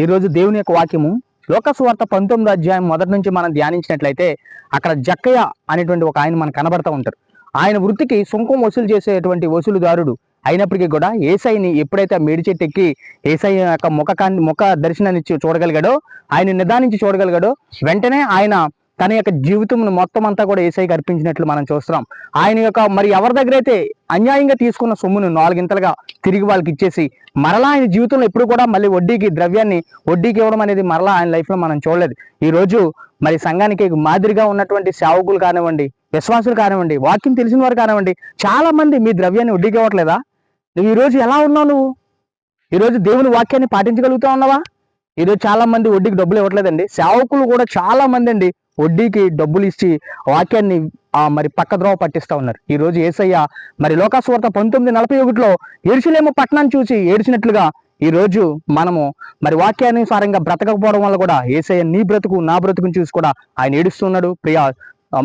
ఈరోజు దేవుని యొక్క వాక్యము లోకసువార్త 19వ అధ్యాయం మొదటి నుంచి మనం ధ్యానించినట్లయితే అక్కడ జక్కయ్య అనేటువంటి ఒక ఆయన మనకు కనబడతా ఉంటారు. ఆయన వృత్తికి సుంకం వసూలు చేసేటువంటి వసూలుదారుడు అయినప్పటికీ కూడా ఏసైని ఎప్పుడైతే మేడి చెట్టు ఎక్కి ఏసై యొక్క ముఖ దర్శనాన్ని చూడగలిగాడో, ఆయన నిదానించి చూడగలిగాడో, వెంటనే ఆయన తన యొక్క జీవితం మొత్తం అంతా కూడా ఏసైకి అర్పించినట్లు మనం చూస్తున్నాం. ఆయన యొక్క మరి ఎవరి దగ్గర అయితే అన్యాయంగా తీసుకున్న సొమ్మును 4 గింతలుగా తిరిగి వాళ్ళకి ఇచ్చేసి మరలా ఆయన జీవితంలో ఎప్పుడు కూడా మళ్ళీ ద్రవ్యాన్ని వడ్డీకి ఇవ్వడం అనేది మరలా ఆయన లైఫ్లో మనం చూడలేదు. ఈ రోజు మరి సంఘానికి మాదిరిగా ఉన్నటువంటి సేవకులు కానివ్వండి, విశ్వాసులు కానివ్వండి, వాక్యం తెలిసిన వారు కానివ్వండి, చాలా మంది మీ ద్రవ్యాన్ని వడ్డీకి ఇవ్వట్లేదా? నువ్వు ఈరోజు ఎలా ఉన్నావు? నువ్వు ఈరోజు దేవుని వాక్యాన్ని పాటించగలుగుతా ఉన్నావా? ఈరోజు చాలా మంది వడ్డీకి డబ్బులు ఇవ్వట్లేదండి. సేవకులు కూడా చాలా మంది అండి వడ్డీకి డబ్బులు ఇచ్చి వాక్యాన్ని మరి పక్కద్రోవ పట్టిస్తా ఉన్నారు. ఈ రోజు యేసయ్య మరి లోకాసువార్త 19:41లో యెరూషలేము పట్టణాన్ని చూసి ఏడ్చినట్లుగా ఈ రోజు మనము మరి వాక్యానుసారంగా బ్రతకపోవడం వల్ల కూడా యేసయ్య నీ బ్రతుకు నా బ్రతుకుని చూసి కూడా ఆయన ఏడుస్తున్నాడు. ప్రియా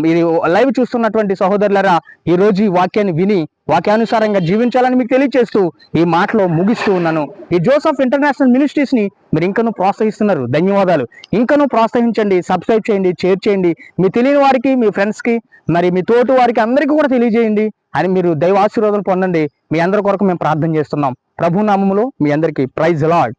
మీరు లైవ్ చూస్తున్నటువంటి సహోదరులరా, ఈ రోజు ఈ వాక్యాన్ని విని వాక్యానుసారంగా జీవించాలని మీకు తెలియజేస్తూ ఈ మాటలో ముగిస్తూ ఉన్నాను. ఈ జోసెఫ్ ఇంటర్నేషనల్ మినిస్ట్రీస్ ని మీరు ఇంకనూ ప్రోత్సహిస్తున్నారు, ధన్యవాదాలు. ఇంకనూ ప్రోత్సహించండి, సబ్స్క్రైబ్ చేయండి, షేర్ చేయండి. మీ తెలియని వారికి, మీ ఫ్రెండ్స్ కి, మరి మీ తోటి వారికి అందరికీ కూడా తెలియజేయండి అని మీరు దైవ ఆశీర్వాదాలు పొందండి. మీ అందరి కొరకు మేము ప్రార్థన చేస్తున్నాం. ప్రభు నామములో మీ అందరికీ ప్రైజ్ లార్డ్.